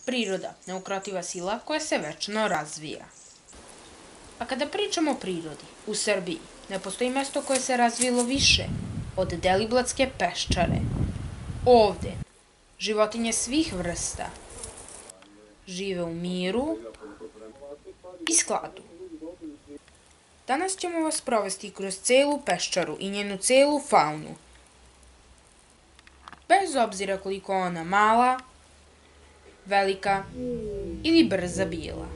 Priroda, neukrotiva sila koja se večno razvija. A kada pričamo o prirodi, u Srbiji ne postoji mesto koje se razvilo više od Deliblatske peščare. Ovde životinje svih vrsta žive u miru i skladu. Danas ćemo vas provesti kroz celu peščaru i njenu celu faunu. Bez obzira koliko ona mala, velika ili brza bila.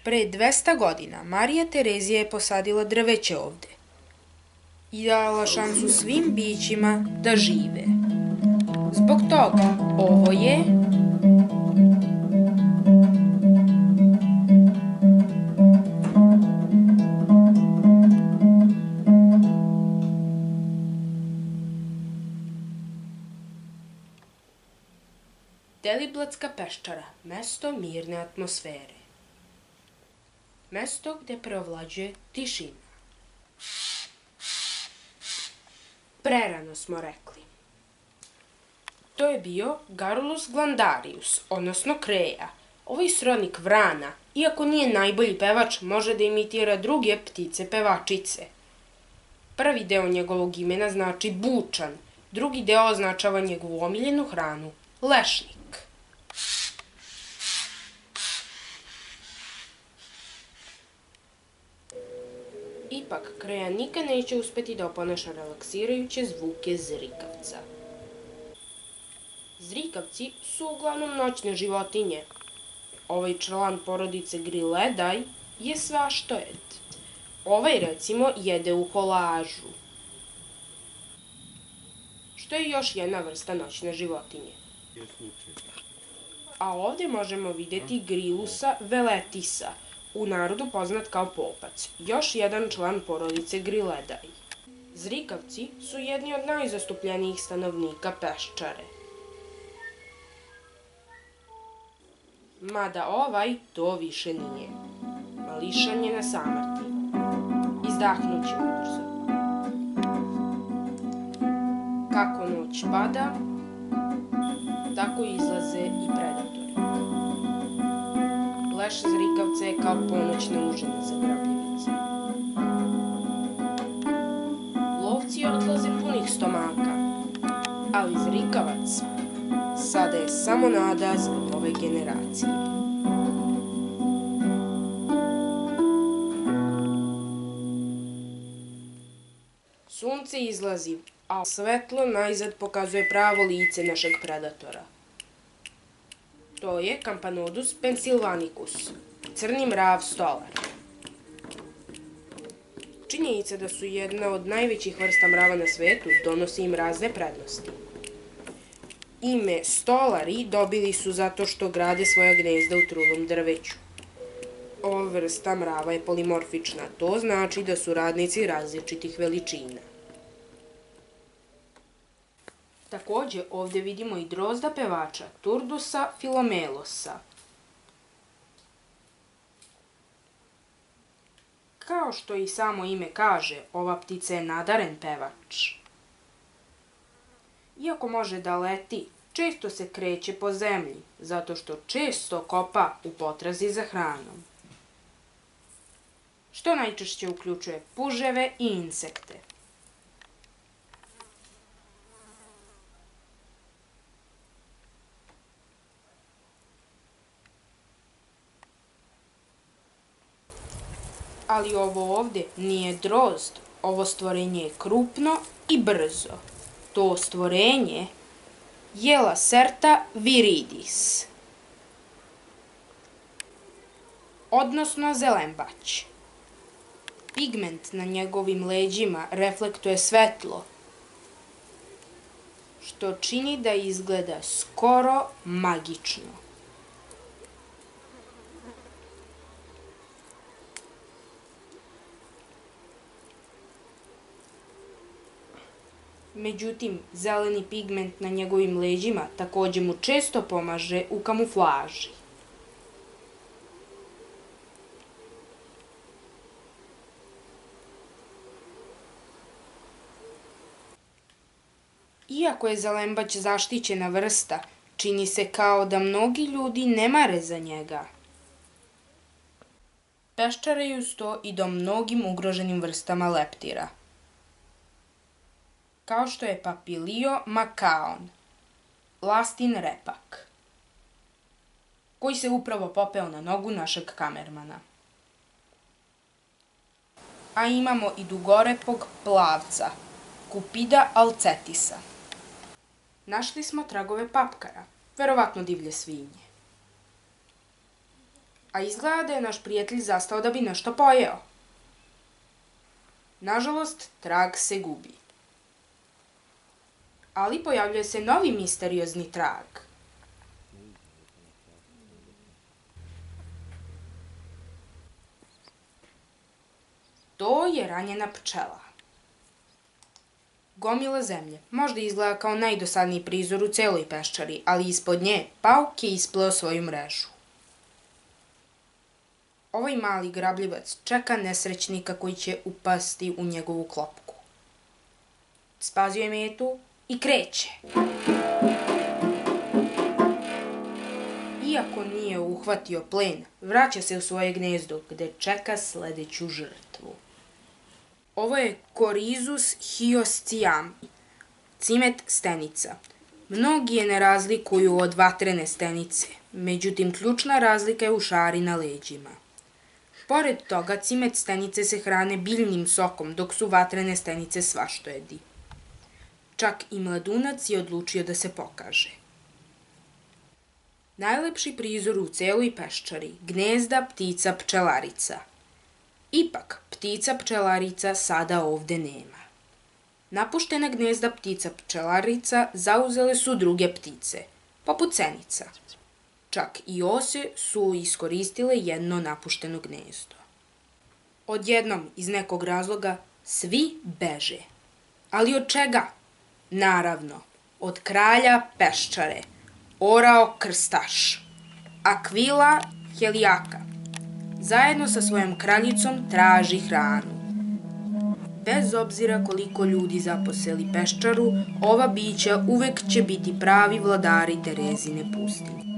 Pre 200 godina Marija Terezija je posadila drveće ovde i dala šansu svim bićima da žive. Zbog toga ovo je Deliblatska peščara, mesto mirne atmosfere. Mesto gde preovlađuje tišina. Prerano smo rekli. To je bio Garrulus glandarius, odnosno kreja. Ovaj srodnik vrana, iako nije najbolji pevač, može da imitira druge ptice pevačice. Prvi deo njegovog imena znači bučan, drugi deo označava njegovu omiljenu hranu, lešnik. Ipak, kreja nikad neće uspeti da oponaša relaksirajuće zvuke zrikavca. Zrikavci su uglavnom noćne životinje. Ovaj član porodice Griledaj je svaštojed. Ovaj, recimo, jede u kolažu, što je još jedna vrsta noćne životinje. A ovde možemo videti Grylusa veletisa, u narodu poznat kao popac, još jedan član porodice Griledaj. Zrikavci su jedni od najzastupljenijih stanovnika peščare. Mada ovaj to više nije. Mališan je na samrti. Izdahnuće ubrzo. Kako noć pada, tako izlaze i predatori. Leš zrikavca je kao ponoćna užina za grabljivice. Lovci odlaze punih stomaka, ali zrikavac sada je samo nada za nove generacije. Sunce izlazi, a svetlo najzad pokazuje pravo lice našeg predatora. To je Campanodus pennsylvanicus, crni mrav stolar. Činjenica da su jedna od najvećih vrsta mrava na svetu donosi im razne prednosti. Ime stolari dobili su zato što grade svoja gnezda u trulom drveću. Ova vrsta mrava je polimorfična, to znači da su radnici različitih veličina. Takođe, ovde vidimo i drozda pevača, Turdusa philomelosa. Kao što i samo ime kaže, ova ptica je nadaren pevač. Iako može da leti, često se kreće po zemlji, zato što često kopa u potrazi za hranom. Što najčešće uključuje puževe i insekte. Ali ovo ovde nije drozd, ovo stvorenje je krupno i brzo. To stvorenje je Lacerta viridis, odnosno zelembać. Pigment na njegovim leđima reflektuje svetlo, što čini da izgleda skoro magično. Međutim, zeleni pigment na njegovim leđima takođe mu često pomaže u kamuflaži. Iako je zelembać zaštićena vrsta, Čini se kao da mnogi ljudi ne mare za njega. Peščare uz to i do mnogim ugroženim vrstama leptira, kao što je Papilio macaon, lastin repak, koji se upravo popeo na nogu našeg kamermana. A imamo i dugorepog plavca, Cupida alcetisa. Našli smo tragove papkara, verovatno divlje svinje. A izgleda da je naš prijatelj zastao da bi nešto pojeo. Nažalost, trag se gubi. Ali pojavljuje se novi misteriozni trag. To je ranjena pčela. Gomila zemlje možda izgleda kao najdosadniji prizor u celoj peščari, ali ispod nje pauk je ispleo svoju mrežu. Ovaj mali grabljivac čeka nesrećnika koji će upasti u njegovu klopku. Spazio je metu i kreće. Iako nije uhvatio plen, vraća se u svoje gnezdo gde čeka sledeću žrtvu. Ovo je Coryzus hyoscyamus, cimet stenica. Mnogi je ne razlikuju od vatrene stenice, međutim ključna razlika je u šari na leđima. Pored toga, cimet stenice se hrane biljnim sokom, dok su vatrene stenice svaštojedi. Čak i mladunac je odlučio da se pokaže. Najlepši prizor u celoj peščari, gnezda ptica pčelarica. Ipak, ptica pčelarica sada ovde nema. Napuštena gnezda ptica pčelarica zauzele su druge ptice, poput senica. Čak i ose su iskoristile jedno napušteno gnezdo. Odjednom, iz nekog razloga, svi beže. Ali od čega? Naravno, od kralja peščare, Orao krstaš, Aquila helijaka. Zajedno sa svojom kraljicom traži hranu. Bez obzira koliko ljudi zaposeli peščaru, ova bića uvek će biti pravi vladari Terezine pustinje.